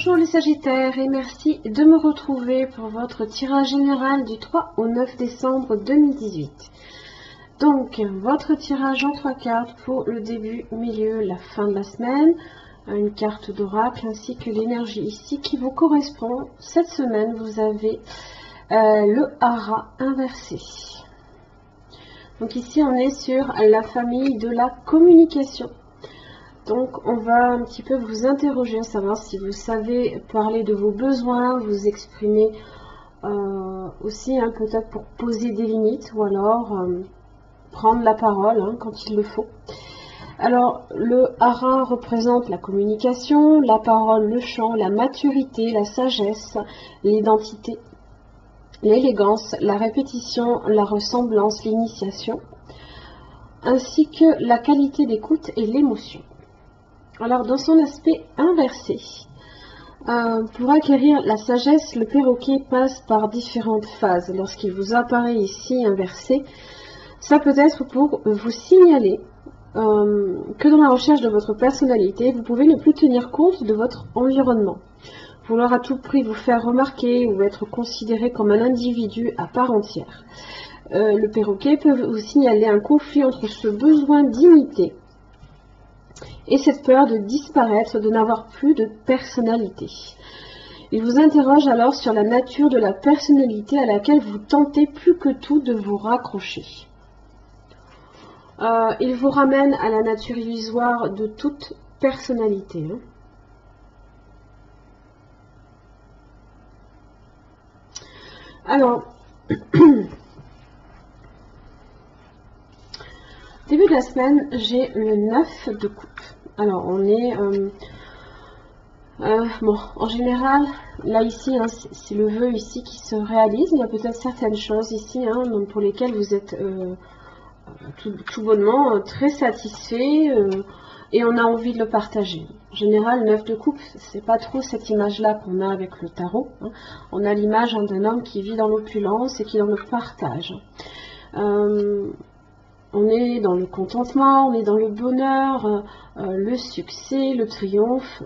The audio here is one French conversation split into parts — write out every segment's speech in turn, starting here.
Bonjour les Sagittaires et merci de me retrouver pour votre tirage général du 3 au 9 décembre 2018. Donc, votre tirage en 3 cartes pour le début, milieu, la fin de la semaine, une carte d'oracle ainsi que l'énergie ici qui vous correspond. Cette semaine, vous avez le hara inversé. Donc ici, on est sur la famille de la communication. Donc, on va un petit peu vous interroger, savoir si vous savez parler de vos besoins, vous exprimer aussi, peut-être pour poser des limites, ou alors prendre la parole quand il le faut. Alors, le hara représente la communication, la parole, le chant, la maturité, la sagesse, l'identité, l'élégance, la répétition, la ressemblance, l'initiation, ainsi que la qualité d'écoute et l'émotion. Alors, dans son aspect inversé, pour acquérir la sagesse, le perroquet passe par différentes phases. Lorsqu'il vous apparaît ici inversé, ça peut être pour vous signaler que dans la recherche de votre personnalité, vous pouvez ne plus tenir compte de votre environnement. Vouloir à tout prix vous faire remarquer ou être considéré comme un individu à part entière. Le perroquet peut vous signaler un conflit entre ce besoin d'imiter et cette peur de disparaître, de n'avoir plus de personnalité. Il vous interroge alors sur la nature de la personnalité à laquelle vous tentez plus que tout de vous raccrocher. Il vous ramène à la nature illusoire de toute personnalité. Alors, début de la semaine, j'ai le 9 de coupe. Alors, on est... bon, en général, là ici, c'est le vœu ici qui se réalise. Il y a peut-être certaines choses ici donc pour lesquelles vous êtes tout bonnement très satisfait et on a envie de le partager. En général, le 9 de coupe, c'est pas trop cette image-là qu'on a avec le tarot. On a l'image d'un homme qui vit dans l'opulence et qui est dans le partage. On est dans le contentement, on est dans le bonheur, le succès, le triomphe.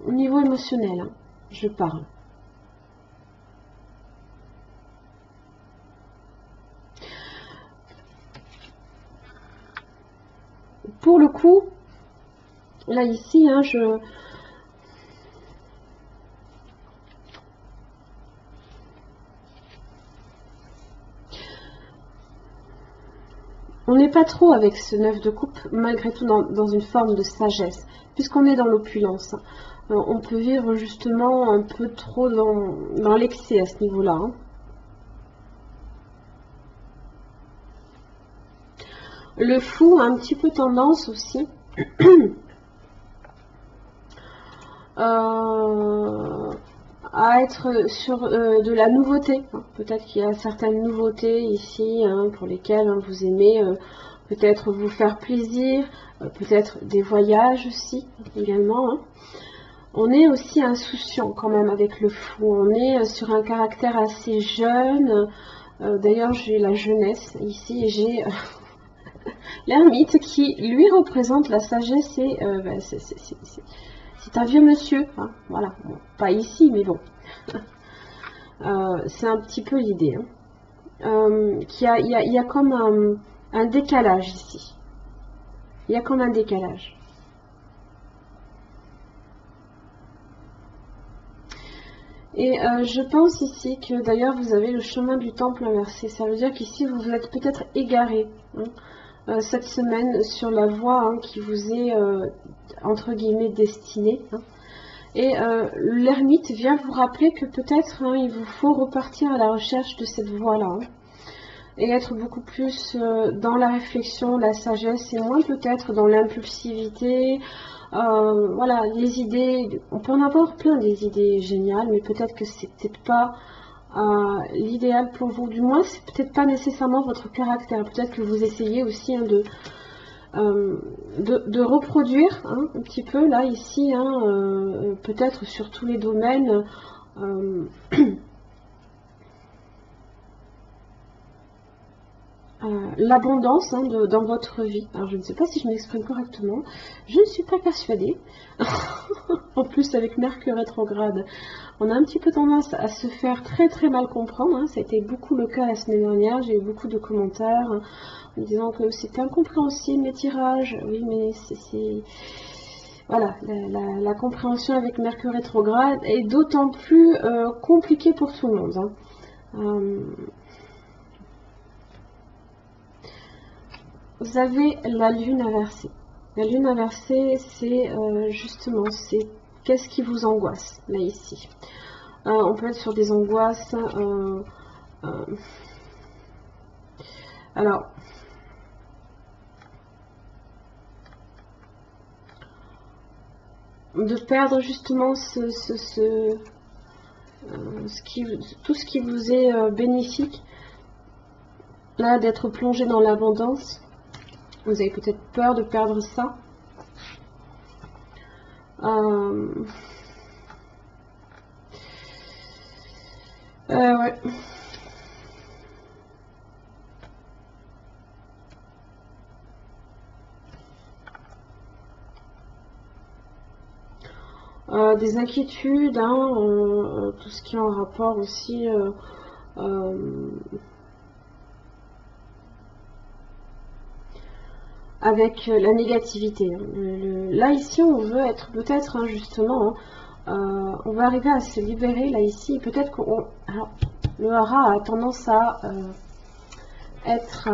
Au niveau émotionnel, je parle. Pour le coup, là ici, on n'est pas trop avec ce 9 de coupe, malgré tout dans une forme de sagesse, puisqu'on est dans l'opulence. On peut vivre justement un peu trop dans l'excès à ce niveau-là. Le fou a un petit peu tendance aussi à être sur de la nouveauté. Peut-être qu'il y a certaines nouveautés ici pour lesquelles vous aimez peut-être vous faire plaisir, peut-être des voyages aussi également. On est aussi insouciant quand même avec le fou. On est sur un caractère assez jeune. D'ailleurs, j'ai la jeunesse ici et j'ai l'ermite qui lui représente la sagesse et c'est un vieux monsieur. Voilà, bon, pas ici, mais bon. C'est un petit peu l'idée. Il y a comme un décalage ici. Il y a comme un décalage. Et je pense ici que d'ailleurs vous avez le chemin du temple inversé. Ça veut dire qu'ici vous êtes peut-être égaré cette semaine sur la voie qui vous est entre guillemets destinée. Et l'ermite vient vous rappeler que peut-être il vous faut repartir à la recherche de cette voie-là. Et être beaucoup plus dans la réflexion, la sagesse, et moins peut-être dans l'impulsivité. Voilà, les idées, on peut en avoir plein des idées géniales, mais peut-être que c'est peut-être pas l'idéal pour vous. Du moins, c'est peut-être pas nécessairement votre caractère. Peut-être que vous essayez aussi de reproduire un petit peu là ici, peut-être sur tous les domaines. l'abondance dans votre vie. Alors je ne sais pas si je m'exprime correctement, je ne suis pas persuadée. En plus avec Mercure rétrograde, on a un petit peu tendance à se faire très très mal comprendre, hein. Ça a été beaucoup le cas la semaine dernière, j'ai eu beaucoup de commentaires en disant que c'était incompréhensible mes tirages. Oui, mais c'est... Voilà, la compréhension avec Mercure rétrograde est d'autant plus compliquée pour tout le monde, hein. Vous avez la lune inversée. La lune inversée, c'est justement, c'est qu'est-ce qui vous angoisse, là, ici. On peut être sur des angoisses. Alors, de perdre justement tout ce qui vous est bénéfique, là, d'être plongé dans l'abondance. Vous avez peut-être peur de perdre ça. Ouais. Des inquiétudes, hein, tout ce qui est en rapport aussi avec la négativité. Là ici on veut être peut-être hein, justement, hein, on va arriver à se libérer là ici. Peut-être que le hara a tendance à être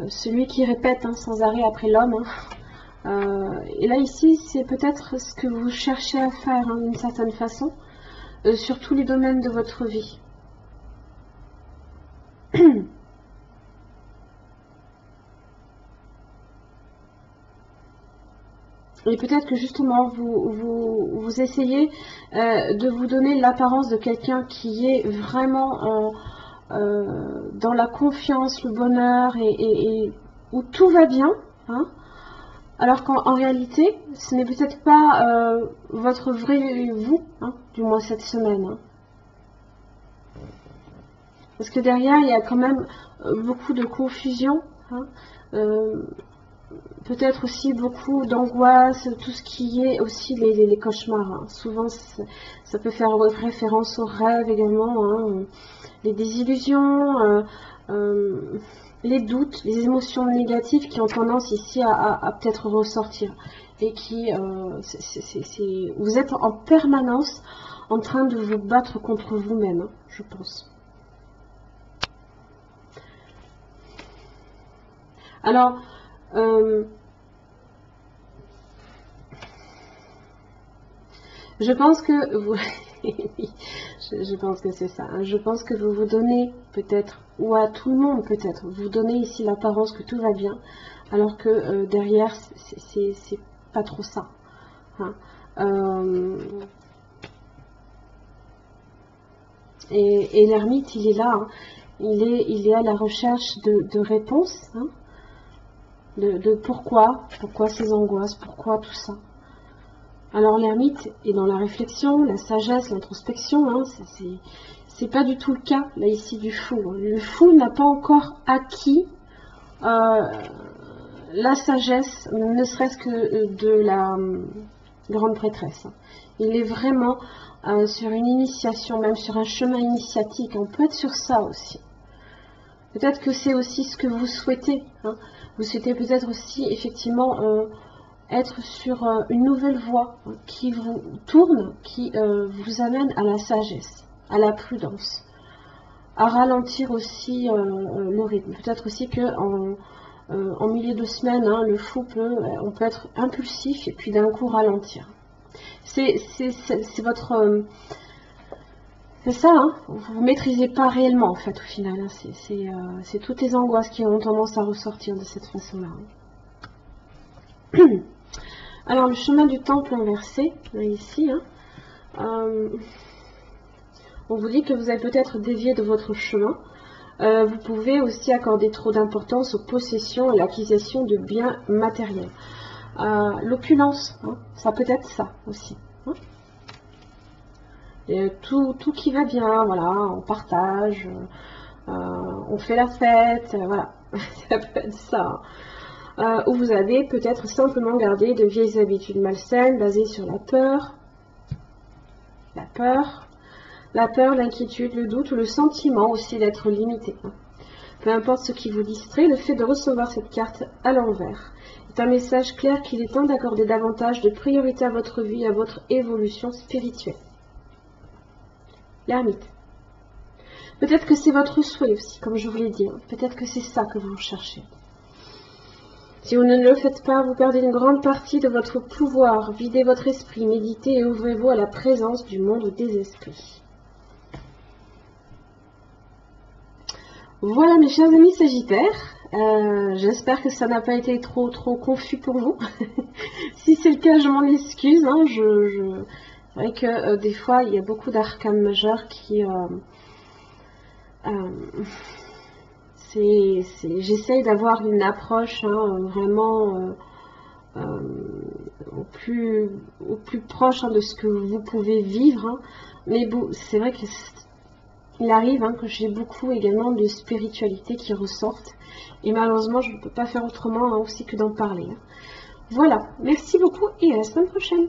celui qui répète hein, sans arrêt après l'homme. Hein. Et là ici c'est peut-être ce que vous cherchez à faire hein, d'une certaine façon sur tous les domaines de votre vie. Et peut-être que justement vous essayez de vous donner l'apparence de quelqu'un qui est vraiment dans la confiance, le bonheur et où tout va bien, hein, alors qu'en réalité ce n'est peut-être pas votre vrai vous, hein, du moins cette semaine. Hein. Parce que derrière il y a quand même beaucoup de confusion, hein, peut-être aussi beaucoup d'angoisse, tout ce qui est aussi les cauchemars. Hein. Souvent, ça peut faire référence aux rêves également, hein. Les désillusions, les doutes, les émotions négatives qui ont tendance ici à peut-être ressortir. Et qui, vous êtes en permanence en train de vous battre contre vous-même, hein, je pense. Alors, je pense que vous, je pense que c'est ça. Hein. Je pense que vous vous donnez peut-être, ou à tout le monde peut-être, vous donnez ici l'apparence que tout va bien, alors que derrière c'est pas trop ça. Hein. Et l'ermite, il est là. Hein. Il est à la recherche de réponses. Hein. De pourquoi ces angoisses, pourquoi tout ça. Alors l'ermite est dans la réflexion, la sagesse, l'introspection, hein, c'est pas du tout le cas là ici du fou. Le fou n'a pas encore acquis la sagesse, ne serait-ce que de la grande prêtresse. Il est vraiment sur une initiation, même sur un chemin initiatique. On peut être sur ça aussi. Peut-être que c'est aussi ce que vous souhaitez. Hein. Vous souhaitez peut-être aussi effectivement être sur une nouvelle voie qui vous tourne, qui vous amène à la sagesse, à la prudence, à ralentir aussi le rythme. Peut-être aussi que en milieu de semaine, hein, le fou on peut être impulsif et puis d'un coup ralentir. C'est votre... c'est ça, hein, vous ne maîtrisez pas réellement en fait au final. Hein, c'est toutes les angoisses qui ont tendance à ressortir de cette façon-là. Hein. Alors le chemin du temple inversé, là, ici, hein, on vous dit que vous avez peut-être dévié de votre chemin. Vous pouvez aussi accorder trop d'importance aux possessions et l'acquisition de biens matériels. L'opulence, hein, ça peut être ça aussi. Hein. Et tout qui va bien, voilà, on partage, on on fait la fête, voilà, ça peut être ça. Ou vous avez peut-être simplement gardé de vieilles habitudes malsaines basées sur la peur, l'inquiétude, le doute ou le sentiment aussi d'être limité. Peu importe ce qui vous distrait, le fait de recevoir cette carte à l'envers est un message clair qu'il est temps d'accorder davantage de priorité à votre vie et à votre évolution spirituelle. L'ermite. Peut-être que c'est votre souhait aussi, comme je vous l'ai dit. Peut-être que c'est ça que vous cherchez. Si vous ne le faites pas, vous perdez une grande partie de votre pouvoir. Videz votre esprit, méditez et ouvrez-vous à la présence du monde des esprits. Voilà mes chers amis Sagittaires, j'espère que ça n'a pas été trop confus pour vous. Si c'est le cas, je m'en excuse. Hein, c'est vrai que des fois, il y a beaucoup d'arcanes majeures qui... j'essaye d'avoir une approche vraiment au plus proche de ce que vous pouvez vivre. Hein. Mais bon, c'est vrai que... Il arrive que j'ai beaucoup également de spiritualité qui ressortent. Et malheureusement, je ne peux pas faire autrement aussi que d'en parler. Voilà, merci beaucoup et à la semaine prochaine.